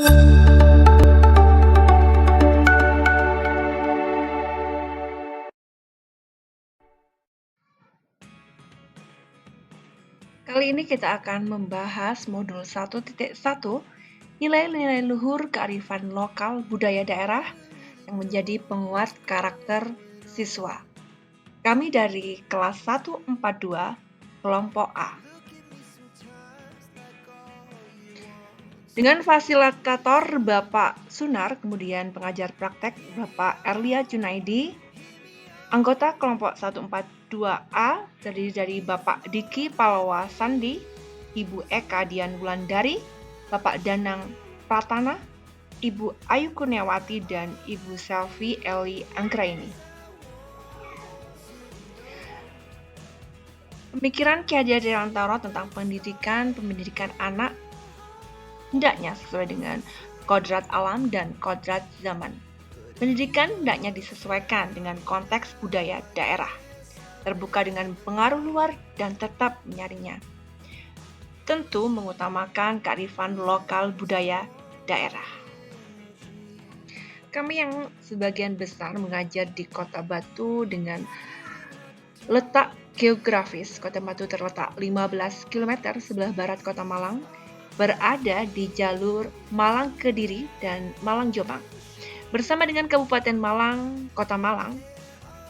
Kali ini kita akan membahas modul 1.1, nilai-nilai luhur kearifan lokal budaya daerah yang menjadi penguat karakter siswa. Kami dari kelas 142, kelompok A. Dengan fasilitator Bapak Sunar, kemudian pengajar praktek Bapak Erlia Junaidi, anggota kelompok 142A terdiri dari Bapak Diki Palawa Sandi, Ibu Eka Dian Wulandari, Bapak Danang Pratana, Ibu Ayu Kurniawati, dan Ibu Selvi Eli Anggraini. Pemikiran Ki Hajar Dewantara tentang pendidikan anak hendaknya sesuai dengan kodrat alam dan kodrat zaman. Pendidikan hendaknya disesuaikan dengan konteks budaya daerah, terbuka dengan pengaruh luar dan tetap menyaringnya. Tentu mengutamakan kearifan lokal budaya daerah. Kami yang sebagian besar mengajar di Kota Batu dengan letak geografis, Kota Batu terletak 15 km sebelah barat Kota Malang, berada di jalur Malang Kediri dan Malang Jombang. Bersama dengan Kabupaten Malang, Kota Malang,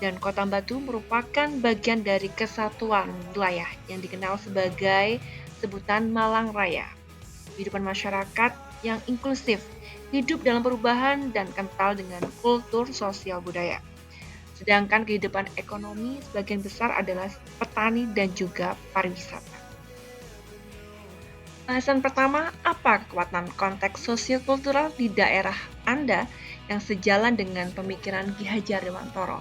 dan Kota Batu merupakan bagian dari kesatuan wilayah yang dikenal sebagai sebutan Malang Raya. Kehidupan masyarakat yang inklusif, hidup dalam perubahan dan kental dengan kultur sosial budaya. Sedangkan kehidupan ekonomi sebagian besar adalah petani dan juga pariwisata. Bahasan pertama, apa kekuatan konteks sosiokultural di daerah Anda yang sejalan dengan pemikiran Ki Hajar Dewantara?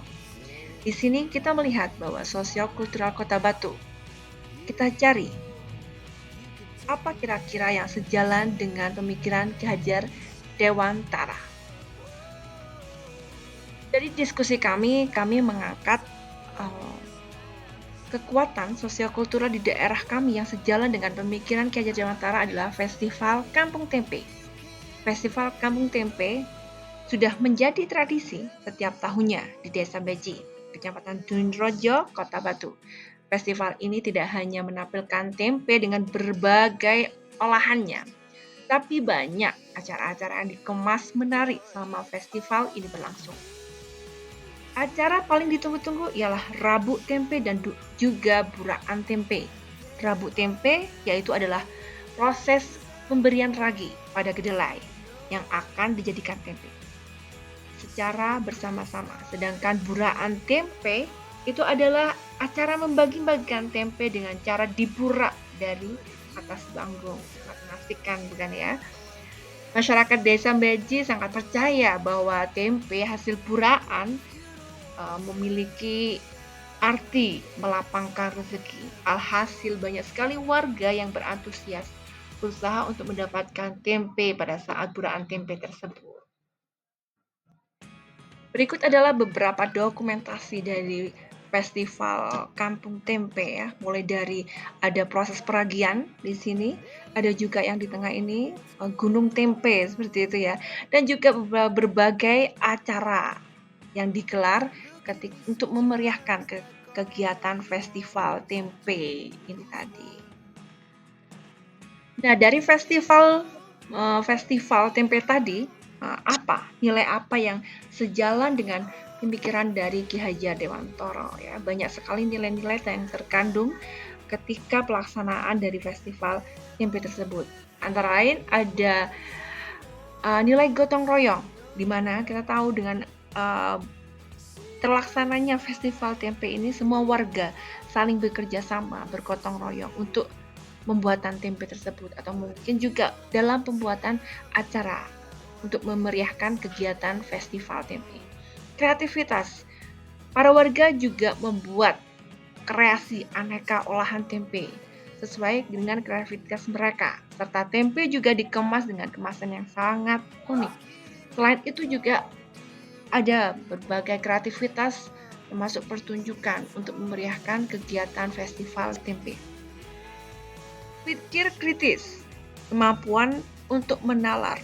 Di sini kita melihat bahwa sosiokultural Kota Batu. Kita cari apa kira-kira yang sejalan dengan pemikiran Ki Hajar Dewantara. Dari diskusi kami mengangkat kekuatan sosiokultural di daerah kami yang sejalan dengan pemikiran Ki Hajar Dewantara adalah Festival Kampung Tempe. Festival Kampung Tempe sudah menjadi tradisi setiap tahunnya di Desa Beji, Kecamatan Dunrojo, Kota Batu. Festival ini tidak hanya menampilkan tempe dengan berbagai olahannya, tapi banyak acara-acara yang dikemas menarik selama festival ini berlangsung. Acara paling ditunggu-tunggu ialah Rabuk Tempe dan juga Burakan Tempe. Rabuk Tempe yaitu adalah proses pemberian ragi pada kedelai yang akan dijadikan tempe secara bersama-sama. Sedangkan Burakan Tempe itu adalah acara membagi-bagikan tempe dengan cara diburak dari atas panggung. Sangat menasihkan, bukan ya? Masyarakat Desa Beji sangat percaya bahwa tempe hasil burakan memiliki arti melapangkan rezeki. Alhasil banyak sekali warga yang berantusias berusaha untuk mendapatkan tempe pada saat burakan tempe tersebut. Berikut adalah beberapa dokumentasi dari Festival Kampung Tempe ya. Mulai dari ada proses peragian di sini, ada juga yang di tengah ini Gunung Tempe seperti itu ya. Dan juga berbagai acara yang digelar untuk memeriahkan kegiatan festival tempe ini tadi. Nah, dari festival tempe tadi, nilai apa yang sejalan dengan pemikiran dari Ki Hajar Dewantara ya. Banyak sekali nilai-nilai yang terkandung ketika pelaksanaan dari festival tempe tersebut. Antara lain ada nilai gotong royong, di mana kita tahu dengan terlaksananya festival tempe ini semua warga saling bekerja sama, bergotong royong untuk pembuatan tempe tersebut atau mungkin juga dalam pembuatan acara untuk memeriahkan kegiatan festival tempe. Kreativitas. Para warga juga membuat kreasi aneka olahan tempe sesuai dengan kreativitas mereka, serta tempe juga dikemas dengan kemasan yang sangat unik. Selain itu juga ada berbagai kreativitas termasuk pertunjukan untuk memeriahkan kegiatan festival tempe. Pikir kritis, kemampuan untuk menalar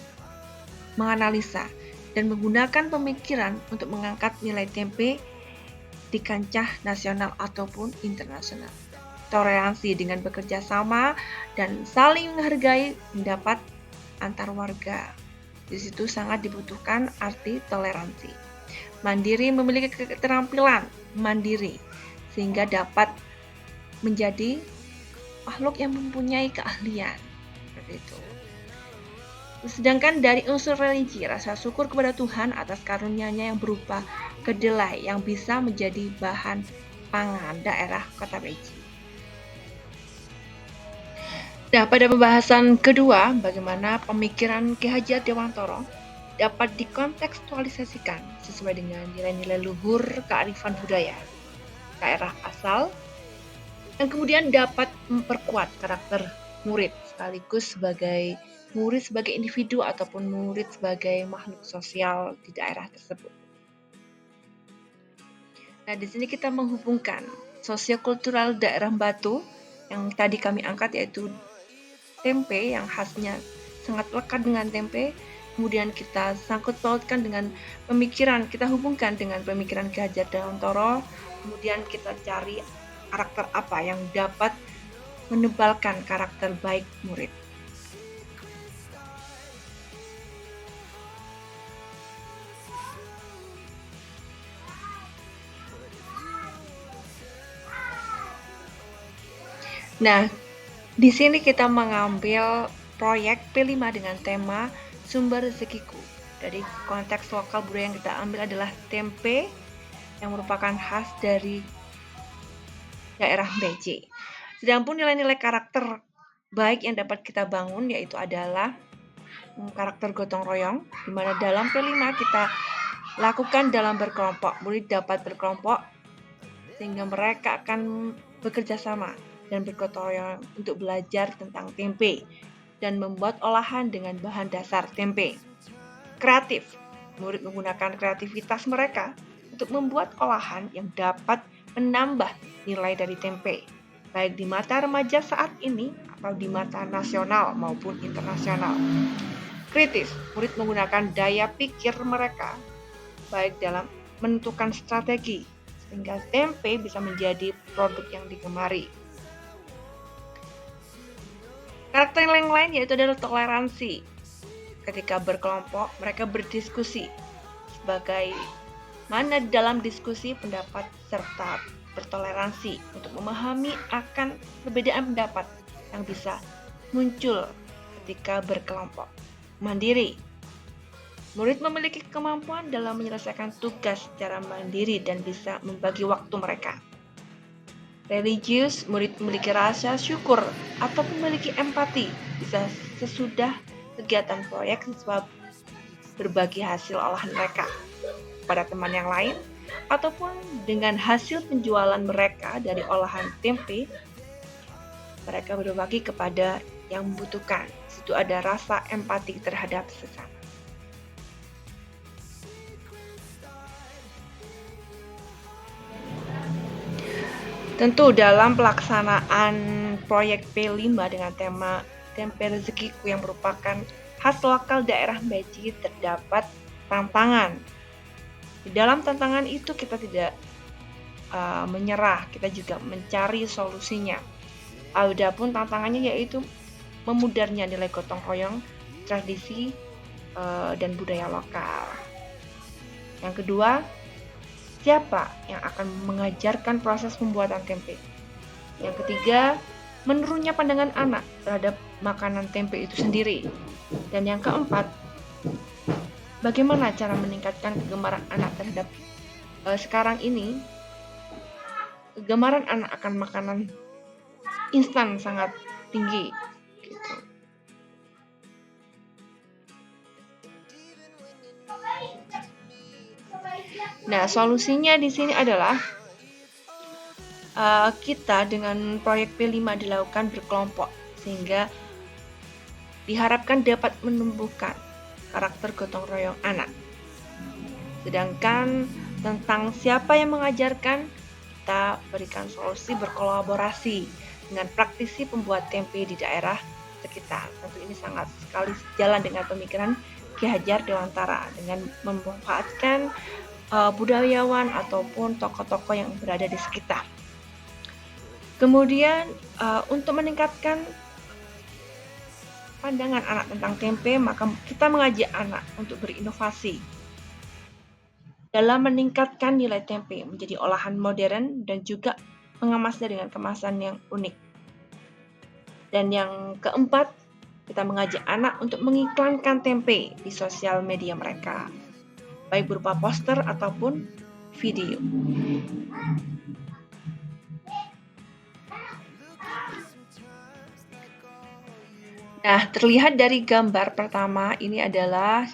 menganalisa, dan menggunakan pemikiran untuk mengangkat nilai tempe di kancah nasional ataupun internasional. Toleransi dengan bekerja sama dan saling menghargai pendapat antar warga. Di situ sangat dibutuhkan arti toleransi. Mandiri memiliki keterampilan mandiri sehingga dapat menjadi makhluk yang mempunyai keahlian. Seperti itu. Sedangkan dari unsur religi, rasa syukur kepada Tuhan atas karunia-Nya yang berupa kedelai yang bisa menjadi bahan pangan daerah Kota Beji. Nah, pada pembahasan kedua, bagaimana pemikiran Ki Hajar Dewantara dapat dikontekstualisasikan sesuai dengan nilai-nilai luhur kearifan budaya daerah asal, dan kemudian dapat memperkuat karakter murid sekaligus sebagai murid sebagai individu ataupun murid sebagai makhluk sosial di daerah tersebut. Nah, di sini kita menghubungkan sosiokultural daerah Batu yang tadi kami angkat, yaitu tempe yang khasnya sangat lekat dengan tempe. Kemudian kita sangkut pautkan dengan pemikiran, kita hubungkan dengan pemikiran Ki Hajar Dewantara. Kemudian kita cari karakter apa yang dapat menebalkan karakter baik murid. Nah, di sini kita mengambil proyek P5 dengan tema Sumber Rezekiku. Dari konteks lokal budaya yang kita ambil adalah tempe yang merupakan khas dari daerah Beji. Sedangkan nilai-nilai karakter baik yang dapat kita bangun yaitu adalah karakter gotong royong, di mana dalam P5 kita lakukan dalam berkelompok. Murid dapat berkelompok sehingga mereka akan bekerja sama dan bergotong royong untuk belajar tentang tempe dan membuat olahan dengan bahan dasar tempe. Kreatif, murid menggunakan kreativitas mereka untuk membuat olahan yang dapat menambah nilai dari tempe, baik di mata remaja saat ini atau di mata nasional maupun internasional. Kritis, murid menggunakan daya pikir mereka, baik dalam menentukan strategi, sehingga tempe bisa menjadi produk yang digemari. Karakter yang lain yaitu adalah toleransi. Ketika berkelompok, mereka berdiskusi sebagai mana dalam diskusi pendapat serta bertoleransi untuk memahami akan perbedaan pendapat yang bisa muncul ketika berkelompok. Mandiri. Murid memiliki kemampuan dalam menyelesaikan tugas secara mandiri dan bisa membagi waktu mereka. Religius, murid memiliki rasa syukur atau memiliki empati bisa sesudah kegiatan proyek siswa berbagi hasil olahan mereka pada teman yang lain ataupun dengan hasil penjualan mereka dari olahan tempe mereka berbagi kepada yang membutuhkan. Situ ada rasa empati terhadap sesama. Tentu dalam pelaksanaan proyek P5 dengan tema Tempe Rezekiku yang merupakan khas lokal daerah Beji terdapat tantangan. Di dalam tantangan itu kita tidak menyerah, kita juga mencari solusinya. Adapun tantangannya yaitu memudarnya nilai gotong royong, tradisi, dan budaya lokal. Yang kedua, siapa yang akan mengajarkan proses pembuatan tempe? Yang ketiga, menurunnya pandangan anak terhadap makanan tempe itu sendiri. Dan yang keempat, bagaimana cara meningkatkan kegemaran anak terhadap sekarang ini kegemaran anak akan makanan instan sangat tinggi gitu. Nah, solusinya di sini adalah kita dengan proyek P5 dilakukan berkelompok sehingga diharapkan dapat menumbuhkan karakter gotong royong anak. Sedangkan tentang siapa yang mengajarkan, kita berikan solusi berkolaborasi dengan praktisi pembuat tempe di daerah sekitar. Tentu ini sangat sekali sejalan dengan pemikiran Ki Hajar Dewantara dengan memanfaatkan budayawan ataupun tokoh-tokoh yang berada di sekitar. Kemudian untuk meningkatkan pandangan anak tentang tempe, maka kita mengajak anak untuk berinovasi dalam meningkatkan nilai tempe menjadi olahan modern dan juga mengemasnya dengan kemasan yang unik. Dan yang keempat, kita mengajak anak untuk mengiklankan tempe di sosial media mereka, baik berupa poster ataupun video. Nah, terlihat dari gambar pertama ini adalah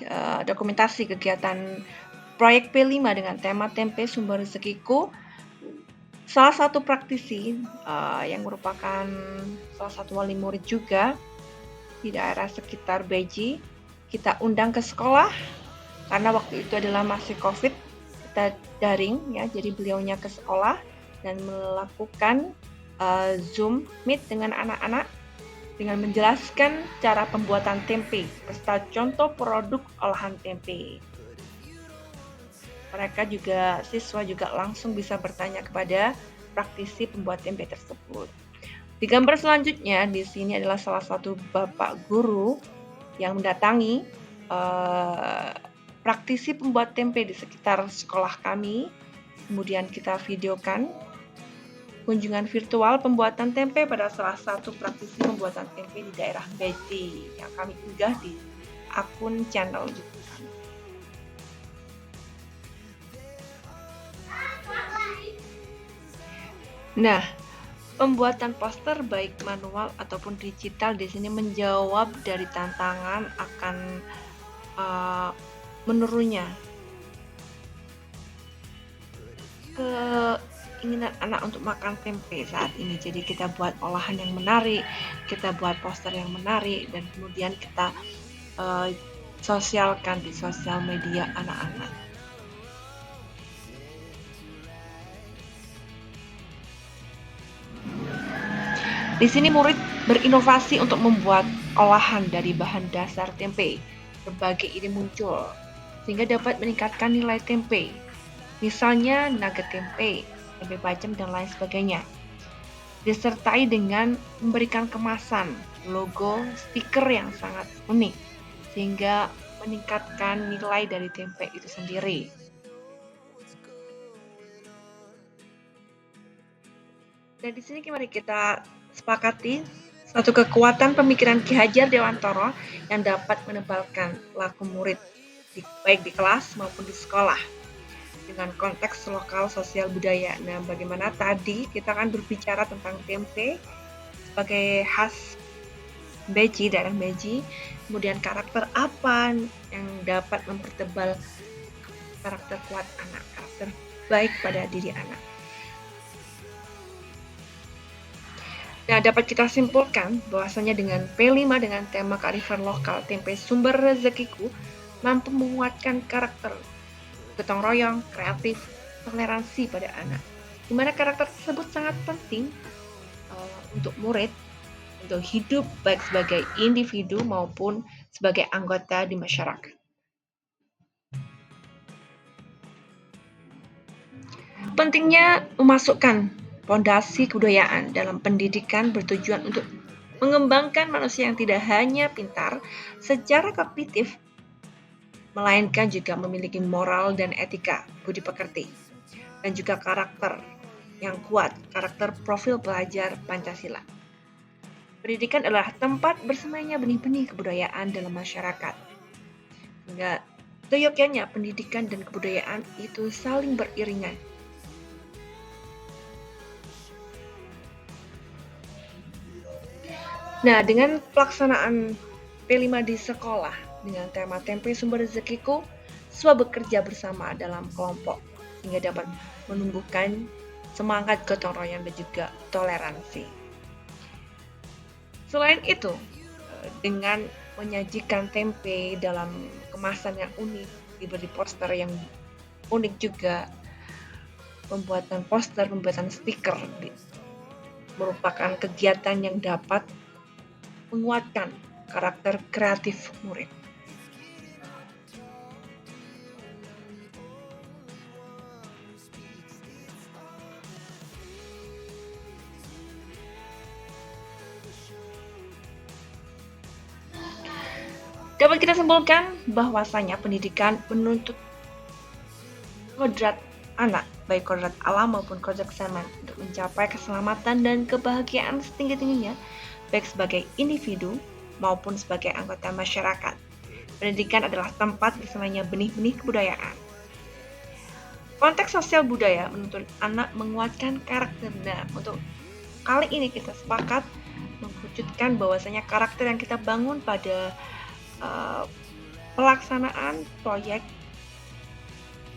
dokumentasi kegiatan proyek P5 dengan tema Tempe Sumber Rezekiku. Salah satu praktisi yang merupakan salah satu wali murid juga di daerah sekitar Beji, kita undang ke sekolah karena waktu itu adalah masih COVID, kita daring ya, jadi beliaunya ke sekolah dan melakukan Zoom Meet dengan anak-anak dengan menjelaskan cara pembuatan tempe beserta contoh produk olahan tempe. Mereka juga, siswa juga langsung bisa bertanya kepada praktisi pembuat tempe tersebut. Di gambar selanjutnya, di sini adalah salah satu bapak guru yang mendatangi praktisi pembuat tempe di sekitar sekolah kami. Kemudian kita videokan kunjungan virtual pembuatan tempe pada salah satu praktisi pembuatan tempe di daerah Beji yang kami unggah di akun channel YouTube. Nah, pembuatan poster baik manual ataupun digital di sini menjawab dari tantangan akan menurunnya keinginan anak untuk makan tempe saat ini. Jadi kita buat olahan yang menarik, kita buat poster yang menarik, dan kemudian kita sosialkan di sosial media anak-anak. Di sini murid berinovasi untuk membuat olahan dari bahan dasar tempe. Berbagai ide muncul sehingga dapat meningkatkan nilai tempe. Misalnya nugget tempe, tempe bacem dan lain sebagainya. Disertai dengan memberikan kemasan, logo, stiker yang sangat unik sehingga meningkatkan nilai dari tempe itu sendiri. Dan di sini mari kita sepakati satu kekuatan pemikiran Ki Hajar Dewantara yang dapat menebalkan laku murid baik di kelas maupun di sekolah dengan konteks lokal sosial budaya. Nah, bagaimana tadi kita akan berbicara tentang tempe sebagai khas Beji, daerah Beji, kemudian karakter apa yang dapat mempertebal karakter kuat anak, karakter baik pada diri anak. Nah, dapat kita simpulkan bahwasanya dengan P5 dengan tema kearifan lokal tempe sumber rezekiku mampu menguatkan karakter gotong royong, kreatif, toleransi pada anak. Di mana karakter tersebut sangat penting untuk murid untuk hidup baik sebagai individu maupun sebagai anggota di masyarakat. Pentingnya memasukkan fondasi kebudayaan dalam pendidikan bertujuan untuk mengembangkan manusia yang tidak hanya pintar secara kognitif, melainkan juga memiliki moral dan etika, budi pekerti, dan juga karakter yang kuat, karakter profil pelajar Pancasila. Pendidikan adalah tempat bersemayamnya benih-benih kebudayaan dalam masyarakat. Sehingga seyogyanya pendidikan dan kebudayaan itu saling beriringan. Nah, dengan pelaksanaan P5 di sekolah dengan tema Tempe Sumber Rezekiku, siswa bekerja bersama dalam kelompok sehingga dapat menumbuhkan semangat gotong royong dan juga toleransi. Selain itu, dengan menyajikan tempe dalam kemasan yang unik, diberi poster yang unik juga, pembuatan poster, pembuatan stiker merupakan kegiatan yang dapat menguatkan karakter kreatif murid. Dapat kita simpulkan bahwasanya pendidikan menuntut kodrat anak, baik kodrat alam maupun kodrat zaman, untuk mencapai keselamatan dan kebahagiaan setinggi-tingginya, baik sebagai individu maupun sebagai anggota masyarakat. Pendidikan adalah tempat bersamanya benih-benih kebudayaan. Konteks sosial budaya menuntut anak menguatkan karakternya. Untuk kali ini kita sepakat mewujudkan bahwasanya karakter yang kita bangun pada uh, pelaksanaan proyek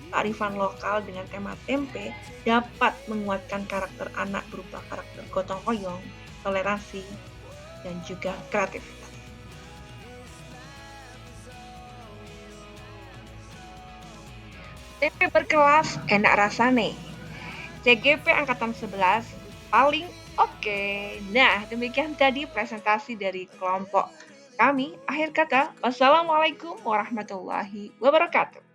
kearifan lokal dengan tema tempe dapat menguatkan karakter anak berupa karakter gotong royong, toleransi, dan juga kreativitas. Tempe berkelas enak rasane. CGP Angkatan 11 paling oke. Nah, demikian tadi presentasi dari kelompok kami. Akhir kata, wassalamualaikum warahmatullahi wabarakatuh.